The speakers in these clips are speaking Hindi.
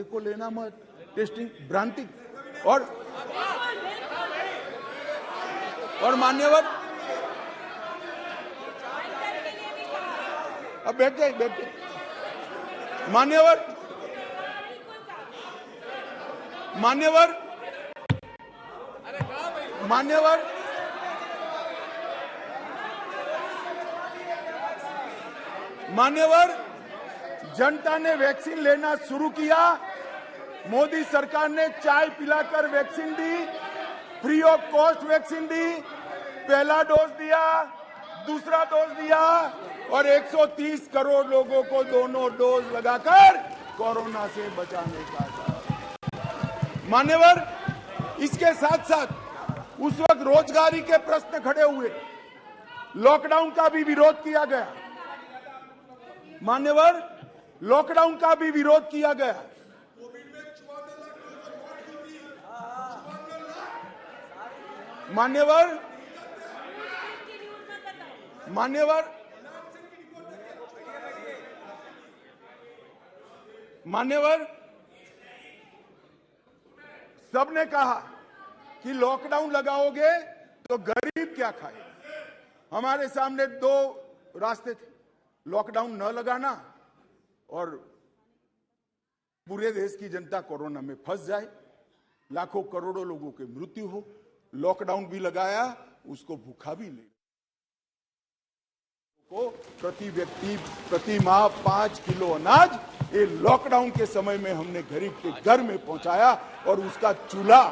को लेना मत, टेस्टिंग भ्रांति और मान्यवर अब बैठ जाए मान्यवर मान्यवर मान्यवर मान्यवर जनता ने वैक्सीन लेना शुरू किया। मोदी सरकार ने चाय पिलाकर वैक्सीन दी, फ्री ऑफ कॉस्ट वैक्सीन दी, पहला डोज दिया, दूसरा डोज दिया और 130 करोड़ लोगों को दोनों डोज लगाकर कोरोना से बचाने का था। मान्यवर, इसके साथ साथ उस वक्त रोजगारी के प्रश्न खड़े हुए, लॉकडाउन का भी विरोध किया गया। मान्यवर, लॉकडाउन का भी विरोध किया गया। मान्यवर मान्यवर मान्यवर सबने कहा कि लॉकडाउन लगाओगे तो गरीब क्या खाए। हमारे सामने दो रास्ते थे, लॉकडाउन न लगाना और पूरे देश की जनता कोरोना में फंस जाए, लाखों करोड़ों लोगों की मृत्यु हो। लॉकडाउन भी लगाया, उसको भूखा भी नहीं को प्रति व्यक्ति प्रति माह 5 किलो अनाज ये लॉकडाउन के समय में हमने गरीब के घर में पहुंचाया और उसका चूल्हा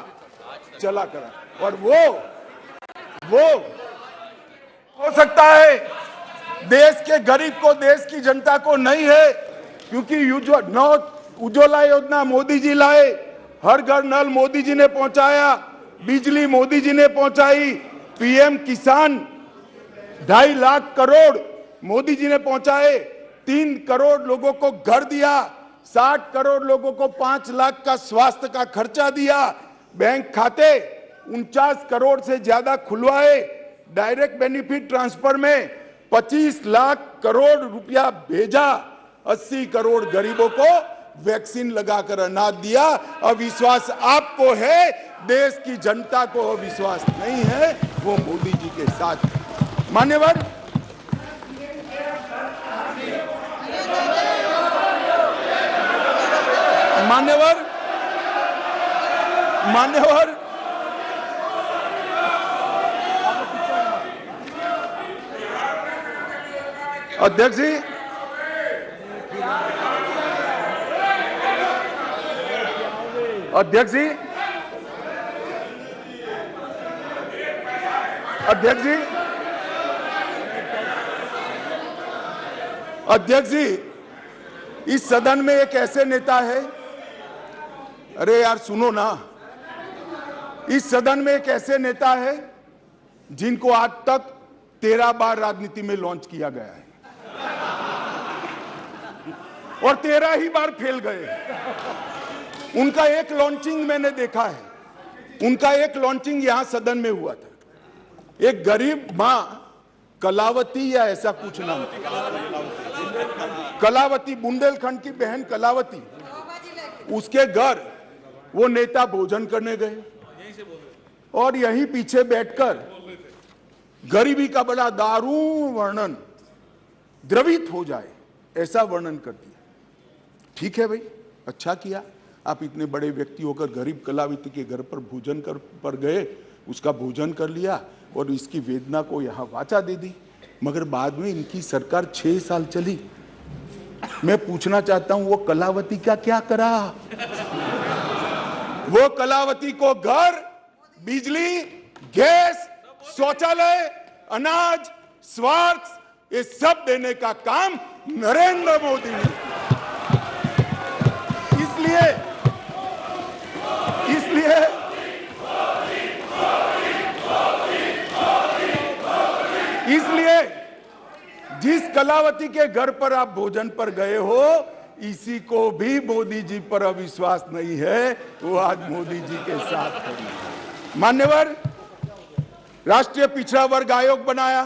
चला करा। और वो हो सकता है देश के गरीब को, देश की जनता को नहीं है, क्योंकि उज्ज्वला योजना मोदी जी लाए, हर घर नल मोदी जी ने पहुंचाया, बिजली मोदी जी ने पहुंचाई, पीएम किसान 2.5 लाख करोड़ मोदी जी ने पहुंचाए, 3 करोड़ लोगों को घर दिया, 60 करोड़ लोगों को 5 लाख का स्वास्थ्य का खर्चा दिया, बैंक खाते 49 करोड़ से ज्यादा खुलवाए, डायरेक्ट बेनिफिट ट्रांसफर में 25 लाख करोड़ रुपया भेजा, 80 करोड़ गरीबों को वैक्सीन लगाकर अनाज दिया। अविश्वास आपको है, देश की जनता को अविश्वास नहीं है, वो मोदी जी के साथ। मान्यवर, मान्यवर मान्यवर अध्यक्ष जी, अध्यक्ष जी, अध्यक्ष जी, अध्यक्ष जी, इस सदन में एक ऐसे नेता है, अरे यार सुनो ना, इस सदन में एक ऐसे नेता है जिनको आज तक 13 बार राजनीति में लॉन्च किया गया है और 13 ही बार फेल गए। उनका एक लॉन्चिंग मैंने देखा है, उनका एक लॉन्चिंग यहां सदन में हुआ था। एक गरीब मां कलावती या ऐसा कुछ नाम, कलावती, बुंदेलखंड की बहन कलावती, उसके घर वो नेता भोजन करने गए और यहीं पीछे बैठकर गरीबी का बड़ा दारुण वर्णन, द्रवित हो जाए ऐसा वर्णन कर दिया। ठीक है भाई, अच्छा किया, आप इतने बड़े व्यक्ति होकर गरीब कलावती के घर पर भोजन पर गए, उसका भोजन कर लिया और इसकी वेदना को यहां वाचा दे दी। मगर बाद में इनकी सरकार 6 साल चली। मैं पूछना चाहता हूं, वो कलावती का क्या करा? वो कलावती को घर, बिजली, गैस, शौचालय, अनाज, स्वास्थ्य, ये सब देने का काम नरेंद्र मोदी ने। इसलिए जिस कलावती के घर पर आप भोजन पर गए हो, इसी को भी मोदी जी पर अविश्वास नहीं है, वो आज मोदी जी के साथ है। मान्यवर, राष्ट्रीय पिछड़ा वर्ग आयोग बनाया,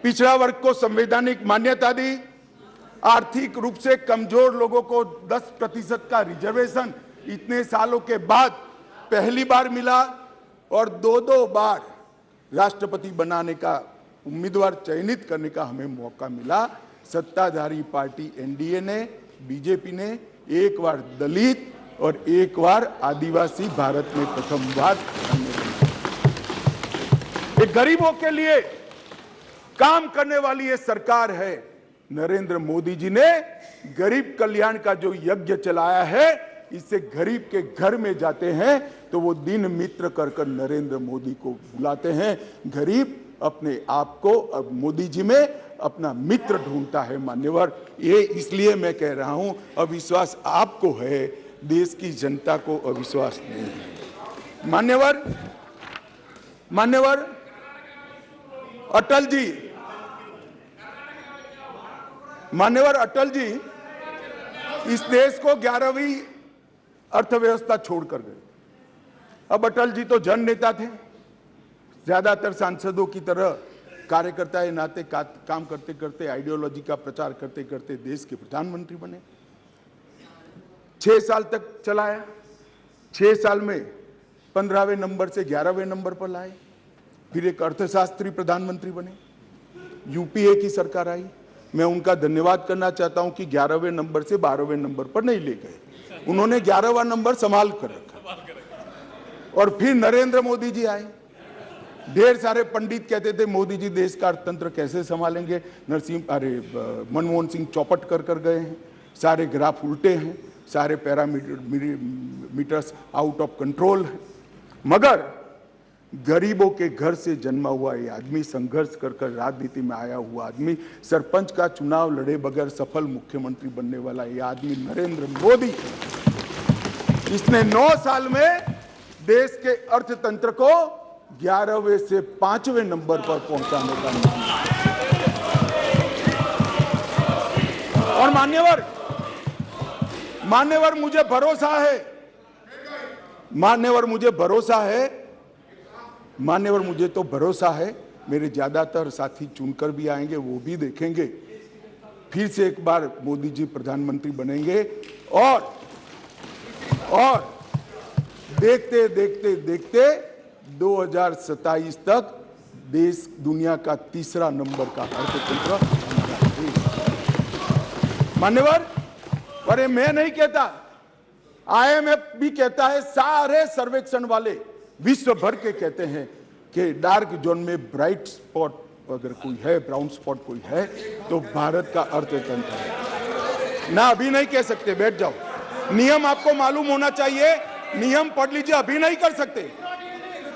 पिछड़ा वर्ग को संवैधानिक मान्यता दी, आर्थिक रूप से कमजोर लोगों को 10% का रिजर्वेशन इतने सालों के बाद पहली बार मिला और दो बार राष्ट्रपति बनाने का उम्मीदवार चयनित करने का हमें मौका मिला। सत्ताधारी पार्टी एनडीए ने, बीजेपी ने एक बार दलित और एक बार आदिवासी भारत में प्रथम बार गरीबों के लिए काम करने वाली ये सरकार है। नरेंद्र मोदी जी ने गरीब कल्याण का जो यज्ञ चलाया है, इससे गरीब के घर में जाते हैं तो वो दिन मित्र कर नरेंद्र मोदी को बुलाते हैं। गरीब अपने आप को अब मोदी जी में अपना मित्र ढूंढता है। मान्यवर, ये इसलिए मैं कह रहा हूं, अविश्वास आपको है, देश की जनता को अविश्वास नहीं है। मान्यवर अटल जी इस देश को 11वीं अर्थव्यवस्था छोड़कर गए। अब अटल जी तो जन नेता थे, ज्यादातर सांसदों की तरह कार्यकर्ता के नाते काम करते करते, आइडियोलॉजी का प्रचार करते करते देश के प्रधानमंत्री बने। 6 साल तक चलाया। 6 साल में 15वें नंबर से 11वें नंबर पर लाए। फिर एक अर्थशास्त्री प्रधानमंत्री बने। यूपीए की सरकार आई। मैं उनका धन्यवाद करना चाहता हूं कि 11वें नंबर से 12वें नंबर पर नहीं ले गए, उन्होंने 11वां नंबर संभाल कर रखा। और फिर नरेंद्र मोदी जी आए। ढेर सारे पंडित कहते थे मोदी जी देश का अर्थतंत्र कैसे संभालेंगे। मनमोहन सिंह चौपट कर गए हैं, सारे ग्राफ उल्टे हैं, सारे पैरामीटर्स आउट ऑफ कंट्रोल हैं। मगर गरीबों के घर से जन्मा हुआ ये आदमी, संघर्ष कर राजनीति में आया हुआ आदमी, सरपंच का चुनाव लड़े बगैर सफल मुख्यमंत्री बनने वाला ये आदमी नरेंद्र मोदी, इसने 9 साल में देश के अर्थतंत्र को 11वें से 5वें नंबर पर पहुंचाने का काम। और मान्यवर मुझे भरोसा है, मान्यवर मुझे तो भरोसा है, मेरे ज्यादातर साथी चुनकर भी आएंगे, वो भी देखेंगे। फिर से एक बार मोदी जी प्रधानमंत्री बनेंगे और देखते देखते 2027 तक देश दुनिया का 3रा नंबर का अर्थतंत्र। मान्यवर, अरे मैं नहीं कहता, आईएमएफ भी कहता है, सारे सर्वेक्षण वाले विश्व भर के कहते हैं कि डार्क जोन में ब्राइट स्पॉट अगर कोई है, ब्राउन स्पॉट कोई है, तो भारत का अर्थतंत्र है ना। अभी नहीं कह सकते, बैठ जाओ। नियम आपको मालूम होना चाहिए, नियम पढ़ लीजिए, अभी नहीं कर सकते।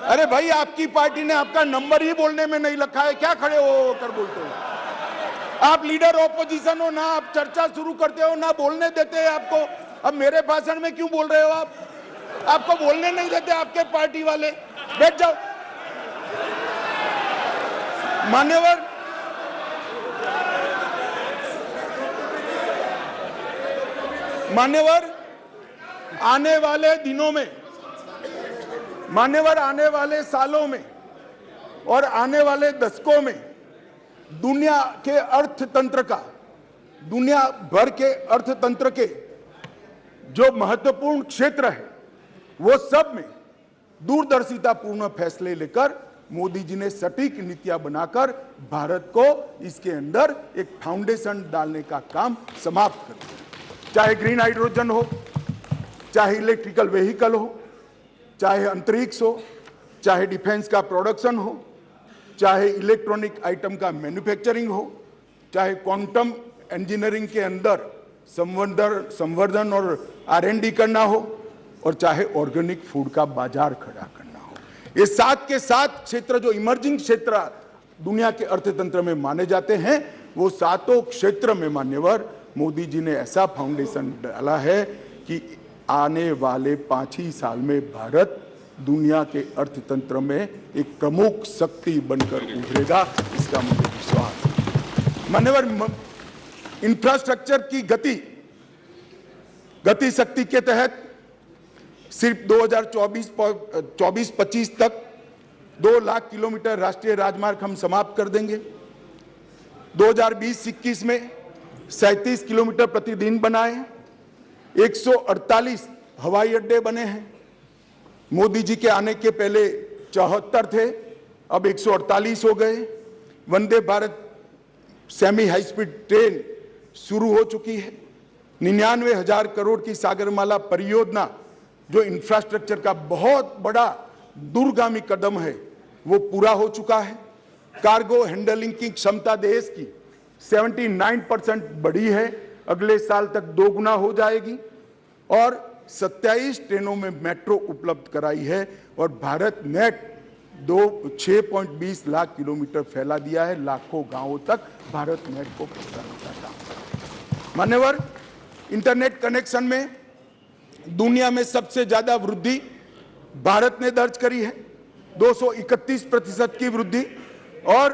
अरे भाई, आपकी पार्टी ने आपका नंबर ही बोलने में नहीं रखा है, क्या खड़े हो कर बोलते हो? आप लीडर ऑपोजिशन हो ना, आप चर्चा शुरू करते हो ना, बोलने देते हैं आपको। अब मेरे भाषण में क्यों बोल रहे हो आप? आपको बोलने नहीं देते आपके पार्टी वाले। बैठ जाओ। मान्यवर आने वाले दिनों में, आने वाले सालों में और आने वाले दशकों में दुनिया के अर्थतंत्र का, दुनिया भर के अर्थतंत्र के जो महत्वपूर्ण क्षेत्र है, वो सब में दूरदर्शितापूर्ण फैसले लेकर मोदी जी ने सटीक नीतियां बनाकर भारत को इसके अंदर एक फाउंडेशन डालने का काम समाप्त कर दिया। चाहे ग्रीन हाइड्रोजन हो, चाहे इलेक्ट्रिकल व्हीकल हो, चाहे अंतरिक्ष हो, चाहे डिफेंस का प्रोडक्शन हो, चाहे इलेक्ट्रॉनिक आइटम का मैन्युफैक्चरिंग हो, चाहे क्वांटम इंजीनियरिंग के अंदर संवर्धन और R&D करना हो, और चाहे ऑर्गेनिक फूड का बाजार खड़ा करना हो। ये 7 के 7 क्षेत्र जो इमर्जिंग क्षेत्र दुनिया के अर्थतंत्र में माने जाते हैं, वो 7 क्षेत्र में मान्यवर मोदी जी ने ऐसा फाउंडेशन डाला है कि आने वाले 5 ही साल में भारत दुनिया के अर्थतंत्र में एक प्रमुख शक्ति बनकर उभरेगा, इसका मुझे विश्वास है। मान्यवर, इंफ्रास्ट्रक्चर की गति शक्ति के तहत सिर्फ 2024-25 तक 2 लाख किलोमीटर राष्ट्रीय राजमार्ग हम समाप्त कर देंगे। 2020-21 में 37 किलोमीटर प्रतिदिन बनाए हैं, 148 हवाई अड्डे बने हैं। मोदी जी के आने के पहले 74 थे, अब 148 हो गए। Vande Bharat semi high speed train शुरू हो चुकी है। 99,000 करोड़ की सागरमाला परियोजना, जो इंफ्रास्ट्रक्चर का बहुत बड़ा दूरगामी कदम है, वो पूरा हो चुका है। कार्गो हैंडलिंग की क्षमता देश की 79% बढ़ी है, अगले साल तक दोगुना हो जाएगी। और 27 ट्रेनों में मेट्रो उपलब्ध कराई है और भारत नेट 6.20 लाख किलोमीटर फैला दिया है। लाखों गांवों तक भारत नेट को पहुंचाने का काम। मान्यवर, इंटरनेट कनेक्शन में दुनिया में सबसे ज्यादा वृद्धि भारत ने दर्ज करी है, 231% की वृद्धि। और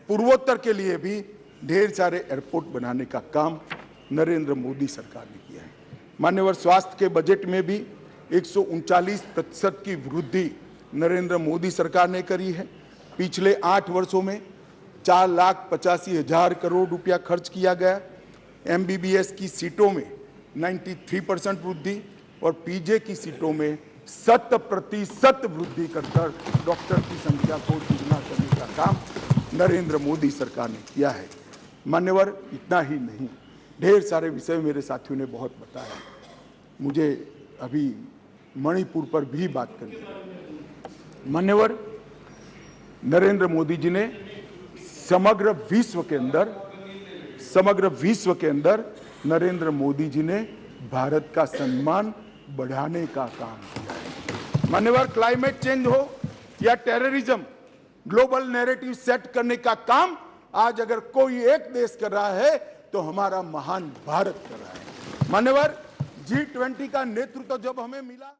पूर्वोत्तर के लिए भी ढेर सारे एयरपोर्ट बनाने का काम नरेंद्र मोदी सरकार ने किया है। मान्यवर, स्वास्थ्य के बजट में भी 139% की वृद्धि नरेंद्र मोदी सरकार ने करी है। पिछले 8 वर्षों में 4,85,000 करोड़ रुपया खर्च किया गया। MBBS की सीटों में 93% वृद्धि और PJ की सीटों में 100% वृद्धि कर डॉक्टर की संख्या को दुगना करने का काम नरेंद्र मोदी सरकार ने किया है। मान्यवर, इतना ही नहीं, ढेर सारे विषय मेरे साथियों ने बहुत बताया। मुझे अभी मणिपुर पर भी बात करनी है। मान्यवर, नरेंद्र मोदी जी ने समग्र विश्व के अंदर नरेंद्र मोदी जी ने भारत का सम्मान बढ़ाने का काम किया है। मान्यवर, क्लाइमेट चेंज हो या टेररिज्म, ग्लोबल नैरेटिव सेट करने का काम आज अगर कोई एक देश कर रहा है तो हमारा महान भारत कर रहा है। मान्यवर, G20 का नेतृत्व जब हमें मिला